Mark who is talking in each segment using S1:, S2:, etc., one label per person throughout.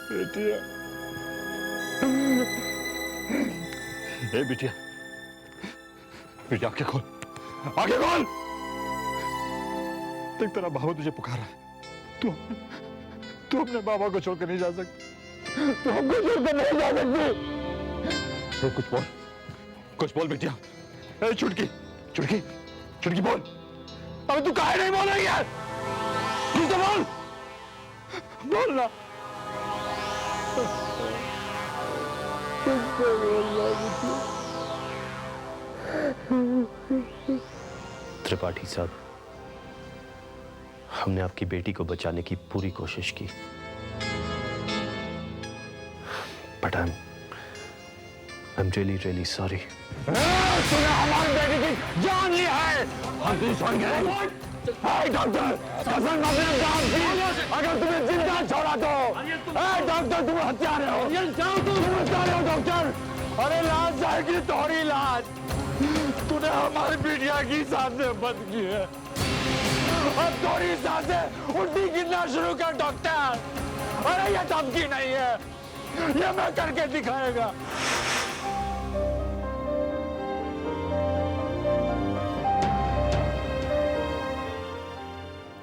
S1: बेटिया, ए बेटिया, बेटिया आंखें खोल, आंखें खोल। देख तेरा बाबा तुझे पुकार रहा है। तू अपने बाबा को छोड़कर नहीं जा सकती। तू हमको छोड़कर नहीं जा सकती। कुछ बोल बेटिया। ए चुटकी, चुटकी, चुटकी बोल। अब तू काहे नहीं बोल रही है? कुछ तो बोल, बोल ना।
S2: त्रिपाठी साहब, हमने आपकी बेटी को बचाने की पूरी कोशिश की, but I am really sorry.
S1: तूने हमारी बेटी की जान ली है। हम दुश्मन के डॉक्टर, कसम अपने जान की, अगर तुम्हें जिंदा छोड़ा तो। डॉक्टर तुम हत्यारे हो, तुम हत्यारे हो डॉक्टर। अरे लाश जाएगी तुम्हारी लाश। तूने हमारी बेटिया की सांसें बंद की है। अब थोड़ी सांसें उल्टी गिरना शुरू कर डॉक्टर। अरे ये धमकी नहीं है, ये मैं करके दिखाएगा।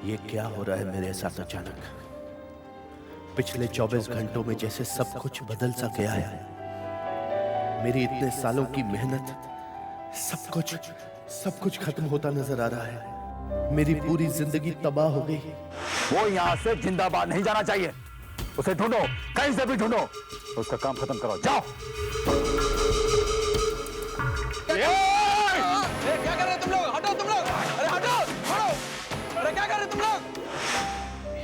S2: ये क्या हो रहा है मेरे साथ अचानक? पिछले 24 घंटों में जैसे सब कुछ बदल सा गया है। मेरी इतने सालों की मेहनत, सब कुछ खत्म होता नजर आ रहा है। मेरी पूरी जिंदगी तबाह हो गई।
S1: वो यहाँ से जिंदाबाद नहीं जाना चाहिए। उसे ढूंढो, कहीं से भी ढूंढो, उसका काम खत्म करो। जाओ।
S3: क्या कर रहे तुम लोग? हटो तुम लोग! अरे हटो, छोड़ो! अरे क्या कर रहे तुम लोग?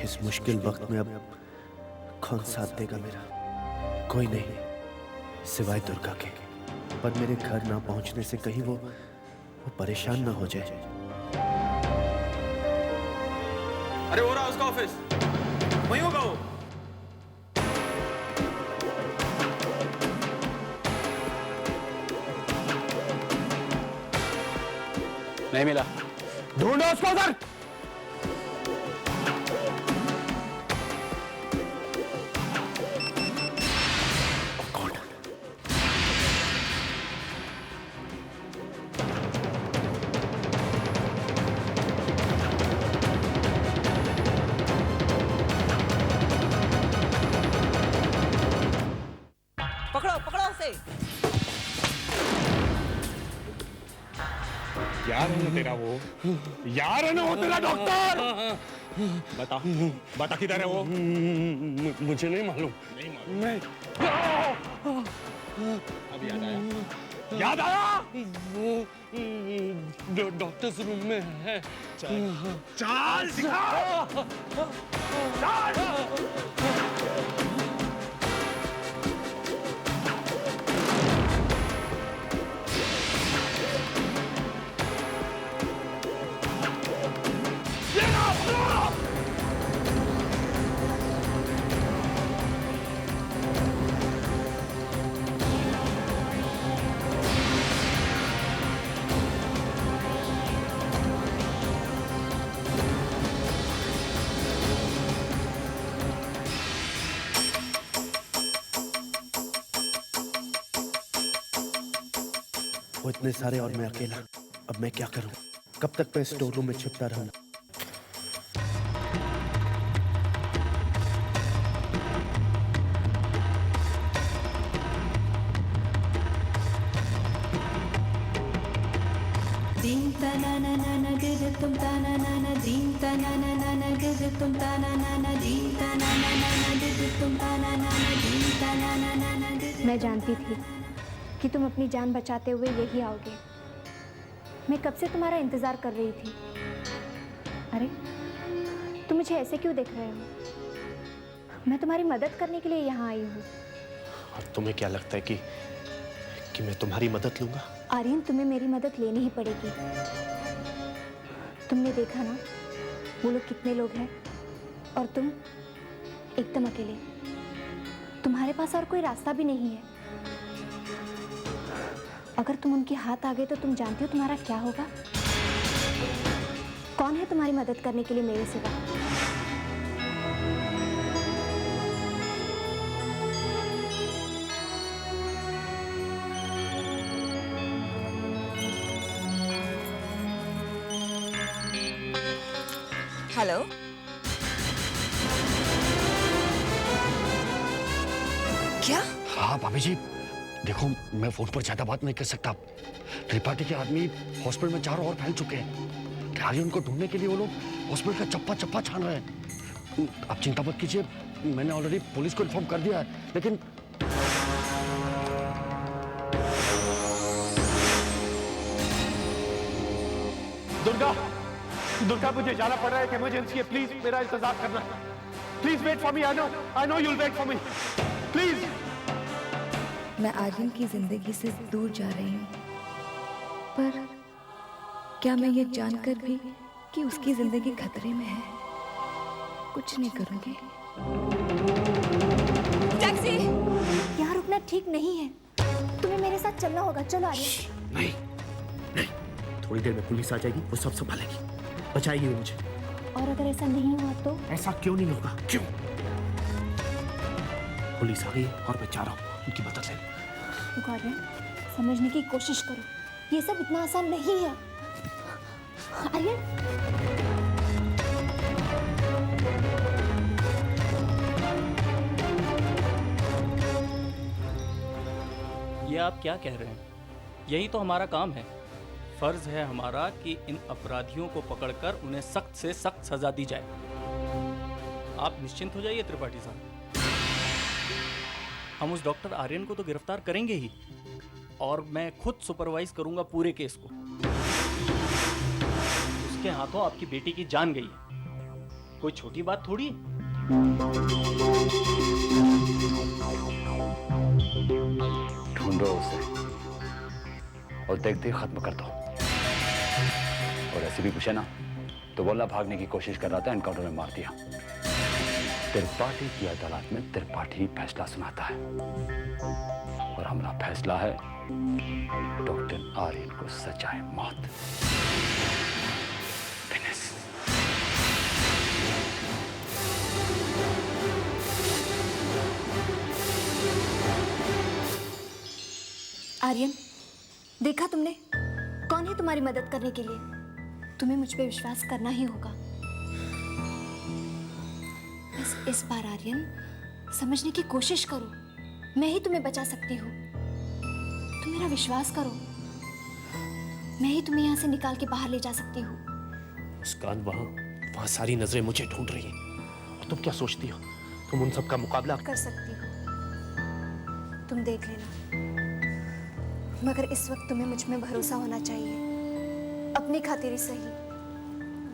S2: इस मुश्किल वक्त में अब कौन साथ देगा मेरा? कोई नहीं सिवाय दुर्गा के। पर मेरे घर ना पहुंचने से कहीं वो परेशान ना हो जाए।
S3: अरे हो रहा उसका ऑफिस, वहीं होगा वो।
S1: नहीं मिला, ढूंढो उसको उधर।
S4: पकड़ो पकड़ो उसे।
S1: यार है ना तेरा वो, यार है ना वो तेरा डॉक्टर। बता बता किधर है वो?
S2: मुझे नहीं मालूम।
S1: नहीं, अब याद आया, याद आया।
S2: डॉक्टर्स रूम में है।
S1: चाल दिखा, चाल।
S2: वो इतने सारे और मैं अकेला। अब मैं क्या करूं? कब तक मैं स्टोर रूम में छिपता रहूं?
S5: दीन तना ना ना ना गिर तुम तना ना ना दीन तना ना ना ना गिर तुम तना ना ना दीन तना ना ना ना गिर तुम तना ना ना दीन तना ना ना ना गिर।
S6: मैं जानती थी कि तुम अपनी जान बचाते हुए यही आओगे। मैं कब से तुम्हारा इंतजार कर रही थी। अरे तुम मुझे ऐसे क्यों देख रहे हो? मैं तुम्हारी मदद करने के लिए यहाँ आई हूँ।
S2: और तुम्हें क्या लगता है कि मैं तुम्हारी मदद लूंगा?
S6: आर्यन, तुम्हें मेरी मदद लेनी ही पड़ेगी। तुमने देखा ना वो लोग कितने लोग हैं और तुम एकदम अकेले। तुम्हारे पास और कोई रास्ता भी नहीं है। अगर तुम उनके हाथ आ गए तो तुम जानती हो तुम्हारा क्या होगा। कौन है तुम्हारी मदद करने के लिए मेरे सिवा?
S4: हेलो, क्या?
S7: हाँ भाभी जी, देखो मैं फोन पर ज्यादा बात नहीं कर सकता। त्रिपाठी के आदमी हॉस्पिटल में चारों ओर फैल चुके हैं। आर्यन को ढूंढने के लिए वो लोग हॉस्पिटल का चप्पा चप्पा छान रहे हैं। आप चिंता मत कीजिए, मैंने ऑलरेडी पुलिस को इन्फॉर्म कर दिया है, लेकिन
S1: दुर्गा मुझे जाना पड़ रहा है, एक इमरजेंसी है, प्लीज मेरा इंतजार करना। Please wait for me, I know you will wait for me, please.
S5: मैं आर्यन की जिंदगी से दूर जा रही हूँ, पर क्या मैं ये जानकर भी कि उसकी जिंदगी खतरे में है कुछ नहीं करूँगी?
S4: टैक्सी!
S6: यहाँ रुकना ठीक नहीं है, तुम्हें मेरे साथ चलना होगा। चलो आर्यन।
S2: नहीं नहीं, थोड़ी देर में पुलिस आ जाएगी, वो सब संभालेगी, बचाएगी वो मुझे।
S6: और अगर ऐसा नहीं हुआ तो?
S2: ऐसा क्यों नहीं होगा? क्यों? पुलिस आ गई और मैं चाह रहा हूँ उनकी मदद लेने।
S6: आर्यन, समझने की कोशिश करो, ये सब इतना आसान नहीं है। आर्यन,
S8: ये आप क्या कह रहे हैं? यही तो हमारा काम है। फर्ज है हमारा कि इन अपराधियों को पकड़कर उन्हें सख्त से सख्त सजा दी जाए। आप निश्चिंत हो जाइए त्रिपाठी साहब, हम उस डॉक्टर आर्यन को तो गिरफ्तार करेंगे ही, और मैं खुद सुपरवाइज करूंगा पूरे केस को। उसके हाथों आपकी बेटी की जान गई है, कोई छोटी बात थोड़ी है।
S7: ढूंढो उसे और देखते ही खत्म कर दो। और ऐसे भी पूछे ना तो बोला भागने की कोशिश कर रहा था, एनकाउंटर में मार दिया। त्रिपाठी की अदालत में त्रिपाठी फैसला सुनाता है, और हमारा फैसला है डॉक्टर आर्यन को सजाए मौत। फिनिश।
S6: आर्यन, देखा तुमने? कौन है तुम्हारी मदद करने के लिए? तुम्हें मुझ पे विश्वास करना ही होगा। बस इस बार आर्यन, समझने की कोशिश करो, मैं ही तुम्हें बचा सकती हूँ। तुम मेरा विश्वास करो, मैं ही तुम्हें यहाँ से निकाल के बाहर ले जा सकती हूँ।
S2: मुस्कान, वहाँ सारी नजरें मुझे ढूंढ रही हैं, और तुम क्या सोचती हो तुम उन सब का मुकाबला
S6: कर सकती हो? तुम देख लेना, मगर इस वक्त तुम्हें मुझ में भरोसा होना चाहिए। अपनी खातिर ही सही,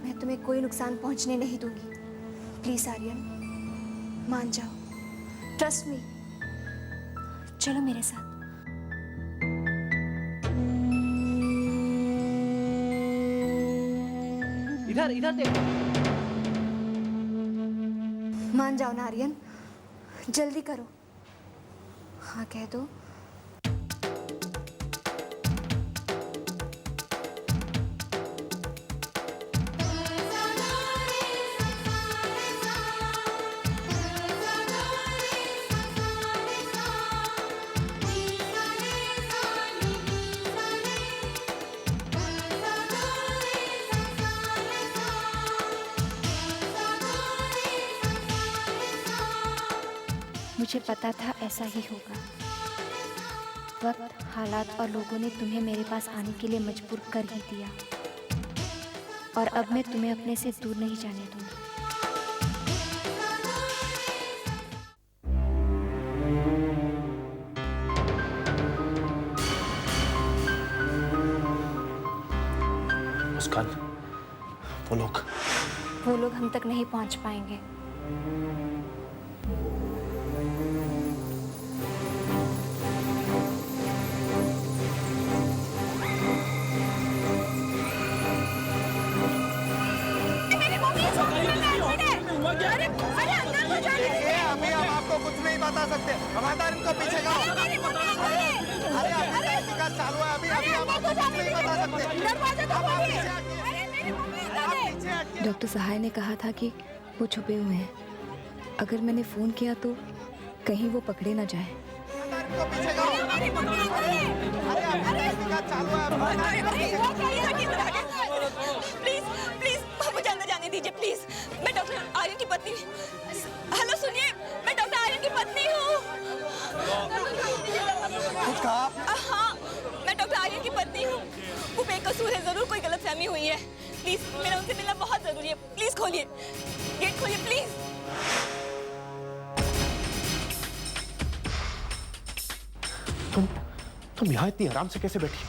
S6: मैं तुम्हें कोई नुकसान पहुंचने नहीं दूंगी। प्लीज आर्यन, मान जाओ, ट्रस्ट मी। चलो मेरे साथ।
S8: इधर इधर देखो।
S6: मान जाओ ना आर्यन, जल्दी करो। हाँ कह दो। मुझे पता था ऐसा ही होगा। वक्त, हालात और लोगों ने तुम्हें मेरे पास आने के लिए मजबूर कर ही दिया, और अब मैं तुम्हें अपने से दूर नहीं जाने दूंगी।
S2: मुस्कान, वो लोग
S6: हम तक नहीं पहुंच पाएंगे।
S3: अभी हम आपको कुछ नहीं बता सकते, हमारे इनको पीछे जाओ। अरे अभी का चालू है, अभी हम आपको कुछ नहीं बता सकते।
S5: डॉक्टर सहाय ने कहा था कि वो छुपे हुए हैं, अगर मैंने फोन किया तो कहीं वो पकड़े ना जाए।
S3: इनको पीछे जाओ। अरे अभी का चालू है,
S4: प्लीज प्लीज मुझे अंदर जाने दीजिए। प्लीज, मैं डॉक्टर आर्यन की पत्नी। हेलो सुनिए, मैं डॉक्टर आर्यन की पत्नी हूँ।
S3: कुछ कहा आप?
S4: हाँ, मैं डॉक्टर आर्यन की पत्नी हूँ। वो बेकसूर है, जरूर कोई गलतफहमी हुई है। प्लीज, मेरा उनसे मिलना बहुत जरूरी है। प्लीज खोलिए, गेट खोलिए प्लीज।
S2: तुम यहाँ इतनी आराम से कैसे बैठी हो?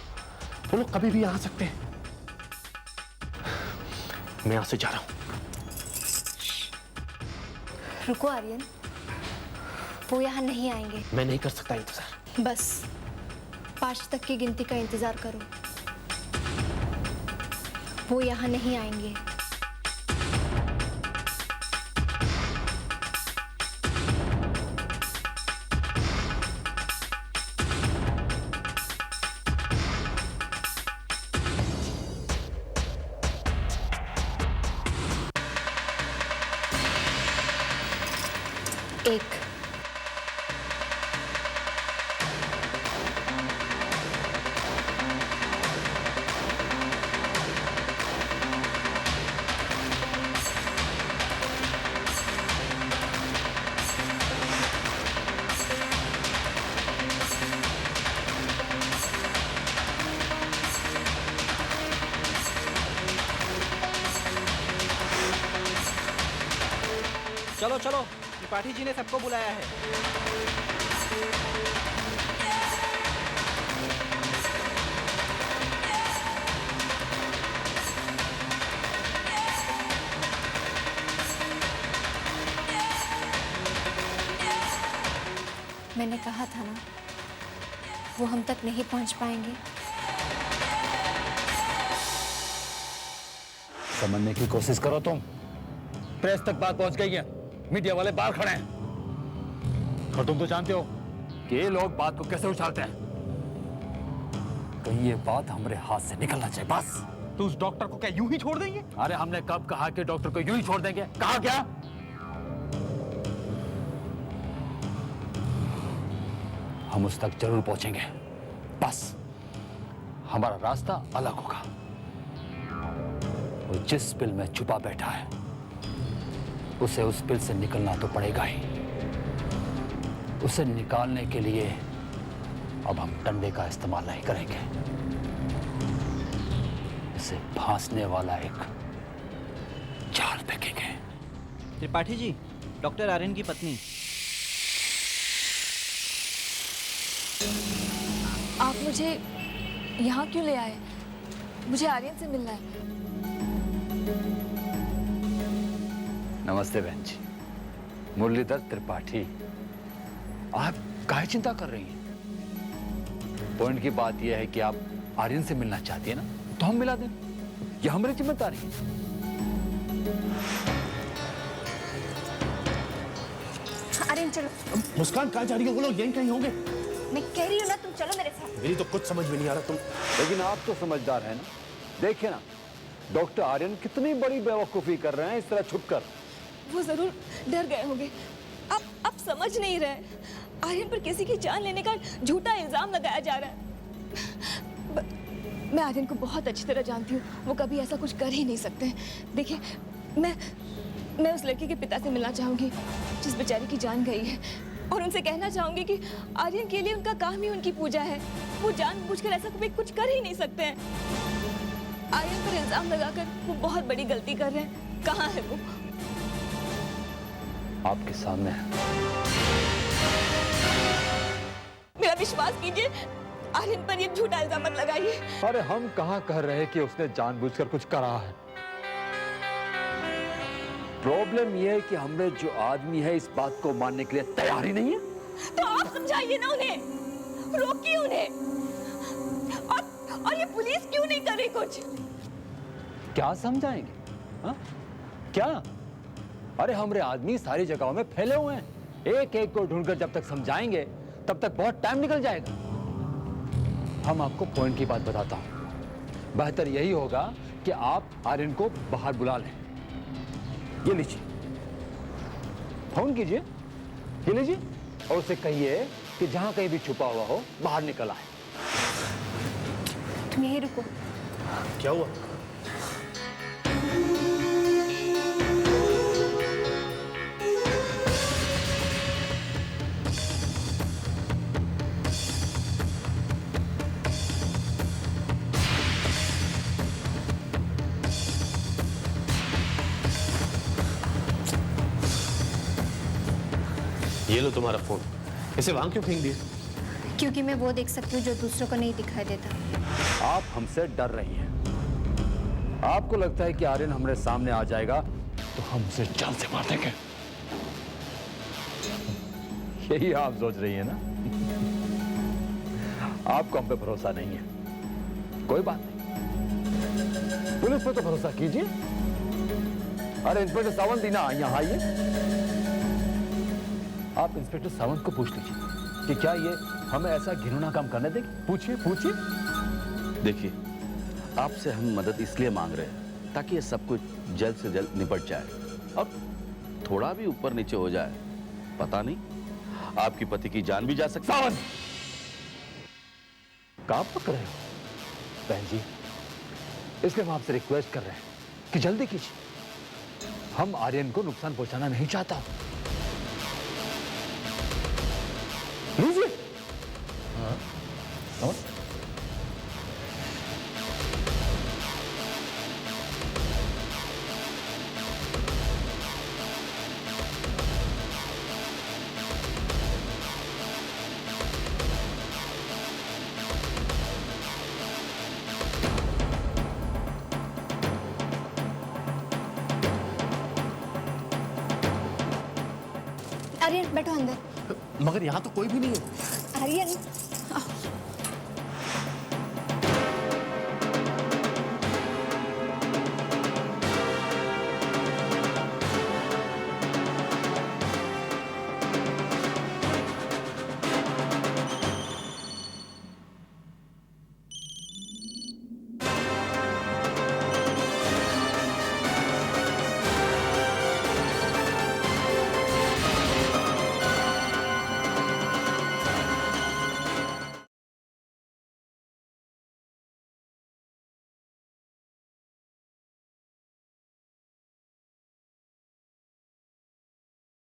S2: वो लोग कभी भी आ सकते हैं। मैं यहाँ से जा रहा हूँ।
S6: रुको आर्यन, वो यहाँ नहीं आएंगे।
S2: मैं नहीं कर सकता इंतजार।
S6: बस 5 तक की गिनती का इंतजार करो। वो यहाँ नहीं आएंगे। एक,
S9: चलो चलो, त्रिपाठी जी ने सबको बुलाया है।
S6: मैंने कहा था ना, वो हम तक नहीं पहुंच पाएंगे।
S7: समझने की कोशिश करो तुम। प्रेस तक बात पहुंच गई है, मीडिया वाले बाहर खड़े हैं, और तुम तो जानते हो कि ये लोग बात को कैसे उछालते हैं। कहीं ये बात हमारे हाथ से निकलना चाहिए बस।
S3: तो उस डॉक्टर को क्या यूं ही छोड़ देंगे?
S7: अरे हमने कब कहा कि डॉक्टर को यूं ही छोड़ देंगे? कहा क्या? हम उस तक जरूर पहुंचेंगे, बस हमारा रास्ता अलग होगा। वो जिस पिल में छुपा बैठा है, उसे उस पिल से निकलना तो पड़ेगा ही। उसे निकालने के लिए अब हम डंडे का इस्तेमाल नहीं करेंगे, इसे फांसने वाला एक जाल फेंकेंगे।
S9: त्रिपाठी जी, डॉक्टर आर्यन की पत्नी।
S5: आप मुझे यहाँ क्यों ले आए? मुझे आर्यन से मिलना है।
S7: नमस्ते बहन जी, मुरलीधर त्रिपाठी। आप काहे चिंता कर रही हैं? पॉइंट की बात यह है कि आप आर्यन से मिलना चाहती है ना, तो हम मिला दें। यह हमारी जिम्मेदारी है।
S6: आर्यन चलो।
S2: मुस्कान कहाँ जा रही हो? वो लोग यहीं कहीं होंगे।
S6: मैं कह रही हूँ ना, तुम चलो मेरे साथ।
S2: मेरी तो कुछ समझ में नहीं आ रहा। तुम
S7: लेकिन आप तो समझदार हैं ना। देखिए ना, डॉक्टर आर्यन कितनी बड़ी बेवकूफी कर रहे हैं इस तरह छुपकर।
S4: वो जरूर डर गए होंगे। आप समझ नहीं रहे, आर्यन पर किसी की जान लेने का झूठा इल्जाम लगाया जा रहा है। मैं आर्यन को बहुत अच्छी तरह जानती हूँ, वो कभी ऐसा कुछ कर ही नहीं सकते। देखिए, मैं उस लड़की के पिता से मिलना चाहूंगी जिस बेचारी की जान गई है, और उनसे कहना चाहूंगी कि आर्यन के लिए उनका काम ही उनकी पूजा है। वो जानबूझकर ऐसा कभी कुछ कर ही नहीं सकते हैं। आर्यन पर इल्जाम लगाकर वो बहुत बड़ी गलती कर रहे हैं। कहाँ है वो?
S7: आपके सामने है।
S4: मेरा विश्वास कीजिए, आर्यन पर ये झूठा इल्जाम मत लगाइए।
S7: अरे हम कहाँ कह रहे हैं कि उसने जानबूझकर कुछ करा है। प्रॉब्लम यह है कि हमने जो आदमी है इस बात को मानने के लिए तैयार ही नहीं है।
S4: तो आप समझाइए ना उन्हें, रोकिए उन्हें। और ये पुलिस क्यों नहीं कर रही कुछ?
S7: क्या समझाएंगे? हाँ? क्या? अरे हमारे आदमी सारी जगहों में फैले हुए हैं। एक एक को ढूंढकर जब तक समझाएंगे तब तक बहुत टाइम निकल जाएगा। हम आपको पॉइंट की बात बताता हूं। बेहतर यही होगा कि आप आर्यन को बाहर बुला लें। ये लीजिए, फोन कीजिए, ये लीजिए, और उसे कहिए कि जहां कहीं भी छुपा हुआ हो बाहर निकल आए।
S6: तुम यहीं रुको।
S2: क्या हुआ? ये लो तुम्हारा फोन, इसे वहां क्यों फेंक दिया?
S6: क्योंकि मैं वो देख सकती हूँ जो दूसरों को नहीं दिखाई देता।
S7: आप हमसे डर रही हैं। आपको लगता है कि आर्यन हमारे सामने आ जाएगा तो हम उसे जान से मार देंगे। यही आप सोच रही है ना? आपको हम पे भरोसा नहीं है। कोई बात नहीं, पुलिस पे तो भरोसा कीजिए। अरे इंस्पेक्टर सावंत ही ना, यहां आइए। आप इंस्पेक्टर सावंत को पूछ लीजिए कि क्या ये हमें ऐसा घिनौना काम करने देंगे। पूछिए पूछिए।
S10: देखिए, आपसे हम मदद इसलिए मांग रहे हैं ताकि ये सब कुछ जल्द से जल्द निपट जाए। अब थोड़ा भी ऊपर नीचे हो जाए, पता नहीं, आपकी पति की जान भी जा सकती है।
S7: सावंत, कहां पक रहे हो? बहन जी, इसलिए हम आपसे रिक्वेस्ट कर रहे हैं कि जल्दी कीजिए। हम आर्यन को नुकसान पहुंचाना नहीं चाहता। लीजिए। हाँ?
S6: आर्यन बैठो अंदर।
S2: मगर यहाँ तो कोई भी नहीं है।
S6: आर्यन